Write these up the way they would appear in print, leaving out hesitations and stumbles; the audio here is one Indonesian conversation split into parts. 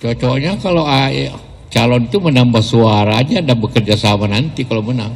Cocoknya kalau calon itu menambah suara aja dan bekerja sama nanti kalau menang.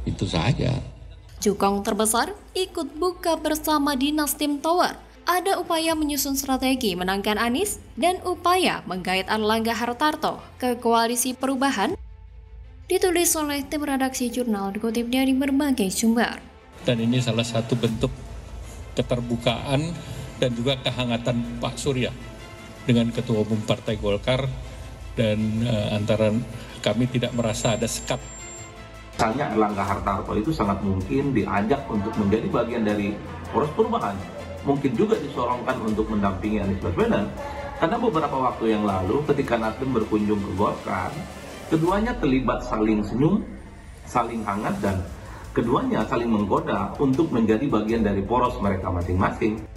Itu saja. Cukong terbesar ikut buka bersama di Nasdem Tower. Ada upaya menyusun strategi menangkan Anies dan upaya menggait Airlangga Hartarto ke koalisi perubahan. Ditulis oleh tim redaksi jurnal, dikutip dari berbagai sumber. Dan ini salah satu bentuk keterbukaan dan juga kehangatan Pak Surya dengan Ketua Umum Partai Golkar, dan antara kami tidak merasa ada sekat. Misalnya Airlangga Hartarto itu sangat mungkin diajak untuk menjadi bagian dari poros perubahan. Mungkin juga disorongkan untuk mendampingi Anies Baswedan. Karena beberapa waktu yang lalu ketika Nasdem berkunjung ke Golkar, keduanya terlibat saling senyum, saling hangat, dan keduanya saling menggoda untuk menjadi bagian dari poros mereka masing-masing.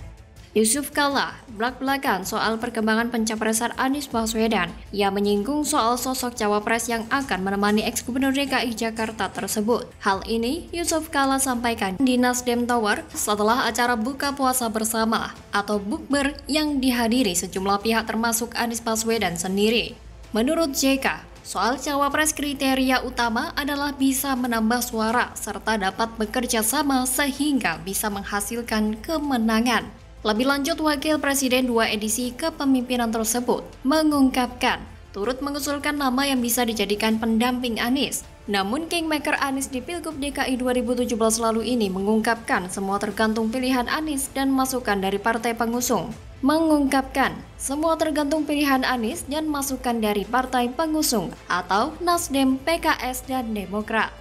Yusuf Kala belak-belakan soal perkembangan pencapresan Anies Baswedan. Ia menyinggung soal sosok cawapres yang akan menemani ex-gubernur DKI Jakarta tersebut. Hal ini Yusuf Kala sampaikan di Nasdem Tower setelah acara buka puasa bersama atau bukber yang dihadiri sejumlah pihak termasuk Anies Baswedan sendiri. Menurut JK, soal cawapres kriteria utama adalah bisa menambah suara serta dapat bekerja sama sehingga bisa menghasilkan kemenangan. Lebih lanjut, Wakil Presiden 2 edisi kepemimpinan tersebut mengungkapkan turut mengusulkan nama yang bisa dijadikan pendamping Anies. Namun Kingmaker Anies di Pilgub DKI 2017 lalu ini mengungkapkan semua tergantung pilihan Anies dan masukan dari partai pengusung. Mengungkapkan semua tergantung pilihan Anies dan masukan dari partai pengusung atau Nasdem, PKS, dan Demokrat.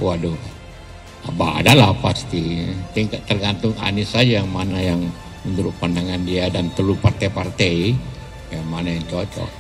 Waduh, adalah pasti. Tingkat tergantung Anies saja yang mana yang menurut pandangan dia dan seluruh partai-partai yang mana yang cocok.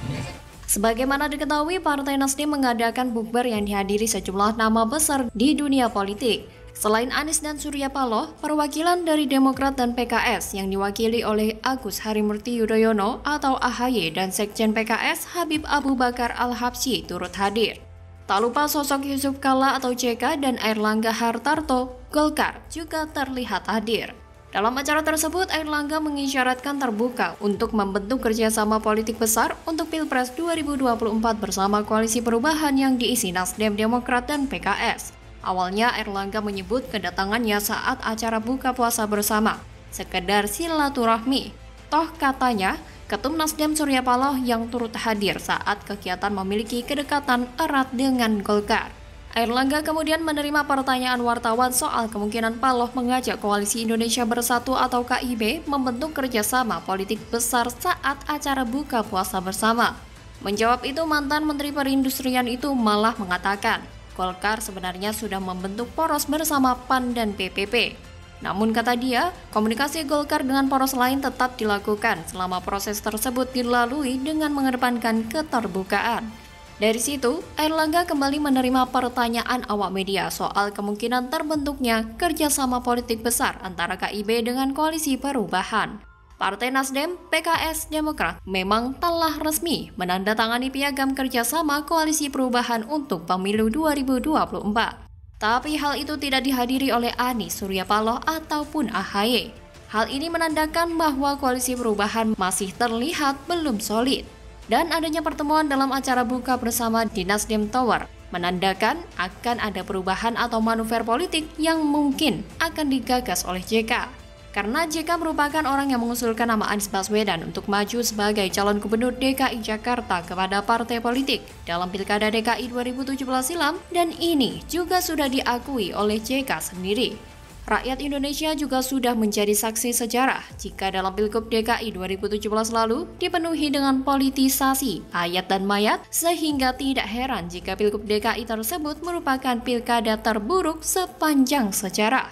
Ya. Sebagaimana diketahui, Partai Nasdem mengadakan bukber yang dihadiri sejumlah nama besar di dunia politik. Selain Anies dan Surya Paloh, perwakilan dari Demokrat dan PKS yang diwakili oleh Agus Harimurti Yudhoyono atau AHY dan Sekjen PKS Habib Abu Bakar Al-Habsyi turut hadir. Tak lupa sosok Yusuf Kala atau JK dan Airlangga Hartarto, Golkar, juga terlihat hadir. Dalam acara tersebut, Airlangga mengisyaratkan terbuka untuk membentuk kerjasama politik besar untuk Pilpres 2024 bersama koalisi perubahan yang diisi Nasdem, Demokrat, dan PKS. Awalnya Airlangga menyebut kedatangannya saat acara buka puasa bersama, sekedar silaturahmi. Toh katanya, Ketum Nasdem Surya Paloh yang turut hadir saat kegiatan memiliki kedekatan erat dengan Golkar. Airlangga kemudian menerima pertanyaan wartawan soal kemungkinan Paloh mengajak Koalisi Indonesia Bersatu atau KIB membentuk kerjasama politik besar saat acara buka puasa bersama. Menjawab itu, mantan Menteri Perindustrian itu malah mengatakan, Golkar sebenarnya sudah membentuk poros bersama PAN dan PPP. Namun kata dia, komunikasi Golkar dengan poros lain tetap dilakukan selama proses tersebut dilalui dengan mengedepankan keterbukaan. Dari situ, Airlangga kembali menerima pertanyaan awak media soal kemungkinan terbentuknya kerjasama politik besar antara KIB dengan koalisi perubahan. Partai Nasdem, PKS, Demokrat memang telah resmi menandatangani piagam kerjasama koalisi perubahan untuk pemilu 2024. Tapi hal itu tidak dihadiri oleh Anies, Surya Paloh, ataupun AHY. Hal ini menandakan bahwa koalisi perubahan masih terlihat belum solid. Dan adanya pertemuan dalam acara buka bersama di Nasdem Tower menandakan akan ada perubahan atau manuver politik yang mungkin akan digagas oleh JK. Karena JK merupakan orang yang mengusulkan nama Anies Baswedan untuk maju sebagai calon gubernur DKI Jakarta kepada partai politik dalam Pilkada DKI 2017 silam, dan ini juga sudah diakui oleh JK sendiri. Rakyat Indonesia juga sudah menjadi saksi sejarah jika dalam Pilgub DKI 2017 lalu dipenuhi dengan politisasi, ayat dan mayat, sehingga tidak heran jika Pilgub DKI tersebut merupakan pilkada terburuk sepanjang sejarah.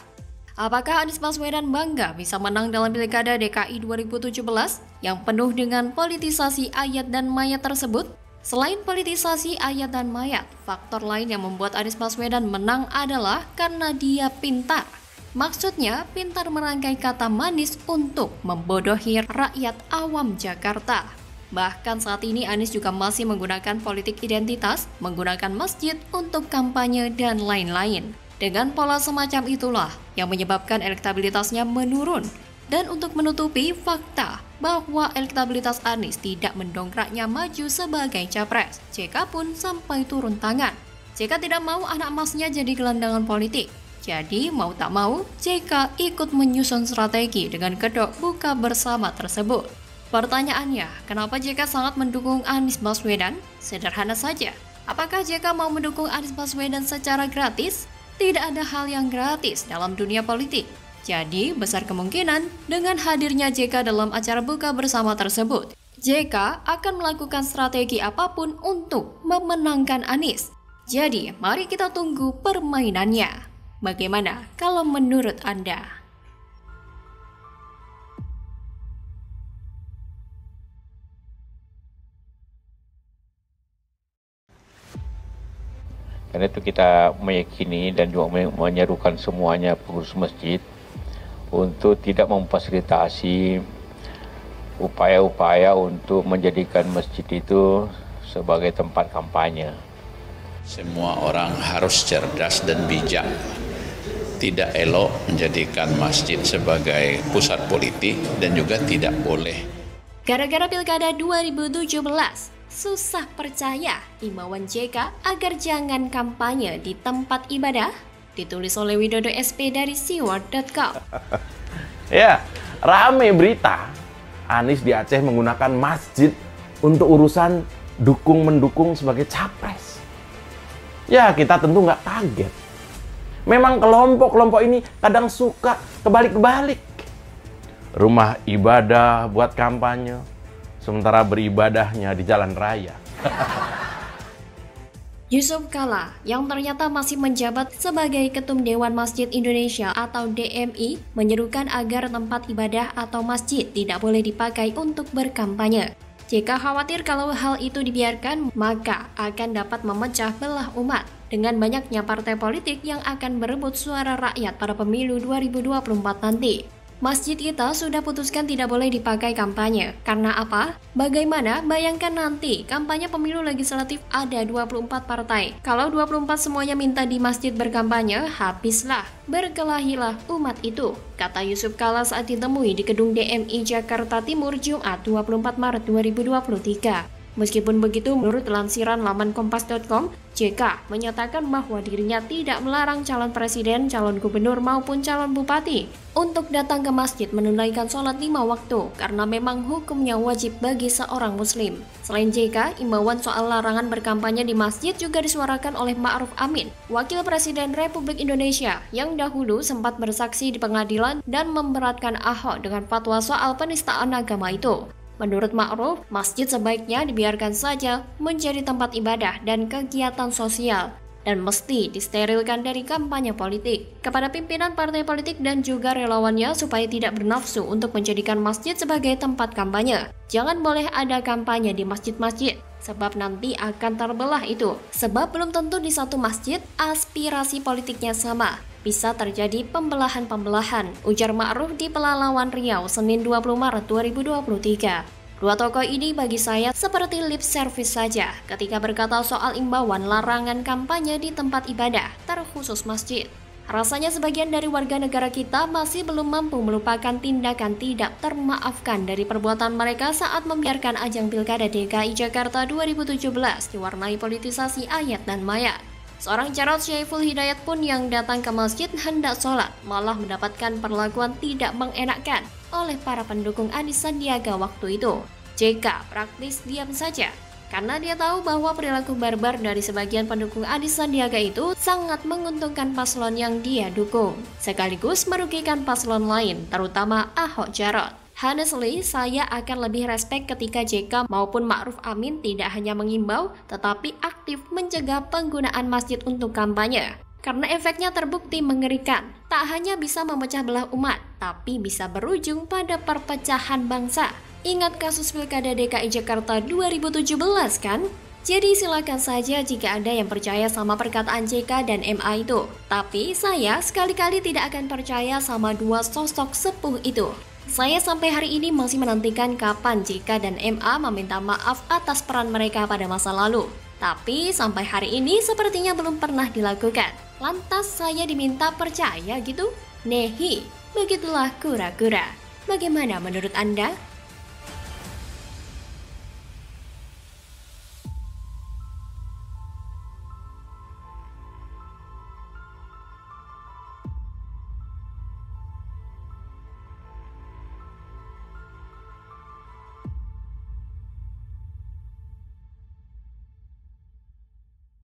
Apakah Anies Baswedan bangga bisa menang dalam Pilkada DKI 2017 yang penuh dengan politisasi ayat dan mayat tersebut? Selain politisasi ayat dan mayat, faktor lain yang membuat Anies Baswedan menang adalah karena dia pintar. Maksudnya, pintar merangkai kata manis untuk membodohi rakyat awam Jakarta. Bahkan saat ini Anies juga masih menggunakan politik identitas, menggunakan masjid untuk kampanye dan lain-lain. Dengan pola semacam itulah yang menyebabkan elektabilitasnya menurun. Dan untuk menutupi fakta bahwa elektabilitas Anies tidak mendongkraknya maju sebagai capres, JK pun sampai turun tangan. JK tidak mau anak emasnya jadi gelandangan politik. Jadi mau tak mau, JK ikut menyusun strategi dengan kedok buka bersama tersebut. Pertanyaannya, kenapa JK sangat mendukung Anies Baswedan? Sederhana saja. Apakah JK mau mendukung Anies Baswedan secara gratis? Tidak ada hal yang gratis dalam dunia politik. Jadi, besar kemungkinan dengan hadirnya JK dalam acara buka bersama tersebut, JK akan melakukan strategi apapun untuk memenangkan Anies. Jadi, mari kita tunggu permainannya. Bagaimana kalau menurut Anda? Karena itu kita meyakini dan juga menyerukan semuanya pengurus masjid untuk tidak memfasilitasi upaya-upaya untuk menjadikan masjid itu sebagai tempat kampanye. Semua orang harus cerdas dan bijak. Tidak elok menjadikan masjid sebagai pusat politik dan juga tidak boleh. Gara-gara Pilkada 2017, susah percaya imbauan JK agar jangan kampanye di tempat ibadah? Ditulis oleh Widodo SP dari siward.com. Ya, rame berita Anies di Aceh menggunakan masjid untuk urusan dukung-mendukung sebagai capres. Ya, kita tentu nggak kaget. Memang kelompok-kelompok ini kadang suka kebalik-kebalik. Rumah ibadah buat kampanye, sementara beribadahnya di jalan raya. Yusuf Kala, yang ternyata masih menjabat sebagai Ketum Dewan Masjid Indonesia atau DMI, menyerukan agar tempat ibadah atau masjid tidak boleh dipakai untuk berkampanye. Jika khawatir kalau hal itu dibiarkan, maka akan dapat memecah belah umat dengan banyaknya partai politik yang akan berebut suara rakyat pada pemilu 2024 nanti. Masjid kita sudah putuskan tidak boleh dipakai kampanye. Karena apa? Bagaimana? Bayangkan nanti kampanye pemilu legislatif ada 24 partai. Kalau 24 semuanya minta di masjid berkampanye, habislah. Berkelahilah umat itu, kata Yusuf Kala saat ditemui di gedung DMI Jakarta Timur Jumat 24 Maret 2023. Meskipun begitu, menurut lansiran laman kompas.com, JK menyatakan bahwa dirinya tidak melarang calon presiden, calon gubernur maupun calon bupati untuk datang ke masjid menunaikan sholat 5 waktu karena memang hukumnya wajib bagi seorang muslim. Selain JK, imbauan soal larangan berkampanye di masjid juga disuarakan oleh Ma'ruf Amin, Wakil Presiden Republik Indonesia yang dahulu sempat bersaksi di pengadilan dan memberatkan Ahok dengan fatwa soal penistaan agama itu. Menurut Ma'ruf, masjid sebaiknya dibiarkan saja menjadi tempat ibadah dan kegiatan sosial dan mesti disterilkan dari kampanye politik. Kepada pimpinan partai politik dan juga relawannya supaya tidak bernafsu untuk menjadikan masjid sebagai tempat kampanye. Jangan boleh ada kampanye di masjid-masjid, sebab nanti akan terbelah itu. Sebab belum tentu di satu masjid aspirasi politiknya sama. Bisa terjadi pembelahan-pembelahan, ujar Ma'ruf di Pelalawan Riau, Senin 20 Maret 2023. Dua tokoh ini bagi saya seperti lip service saja ketika berkata soal imbauan larangan kampanye di tempat ibadah, terkhusus masjid. Rasanya sebagian dari warga negara kita masih belum mampu melupakan tindakan tidak termaafkan dari perbuatan mereka saat membiarkan ajang Pilkada DKI Jakarta 2017 diwarnai politisasi ayat dan mayat. Seorang Jarod Syaiful Hidayat pun yang datang ke masjid hendak sholat malah mendapatkan perlakuan tidak mengenakan oleh para pendukung Anies Sandiaga waktu itu. JK praktis diam saja karena dia tahu bahwa perilaku barbar dari sebagian pendukung Anies Sandiaga itu sangat menguntungkan paslon yang dia dukung, sekaligus merugikan paslon lain, terutama Ahok Jarot. Honestly, saya akan lebih respect ketika JK maupun Ma'ruf Amin tidak hanya mengimbau, tetapi aktif mencegah penggunaan masjid untuk kampanye. Karena efeknya terbukti mengerikan, tak hanya bisa memecah belah umat, tapi bisa berujung pada perpecahan bangsa. Ingat kasus Pilkada DKI Jakarta 2017 kan? Jadi silakan saja jika ada yang percaya sama perkataan JK dan MA itu. Tapi saya sekali-kali tidak akan percaya sama dua sosok sepuh itu. Saya sampai hari ini masih menantikan kapan JK dan MA meminta maaf atas peran mereka pada masa lalu. Tapi sampai hari ini sepertinya belum pernah dilakukan. Lantas saya diminta percaya gitu? Nehi, begitulah kura-kura. Bagaimana menurut Anda?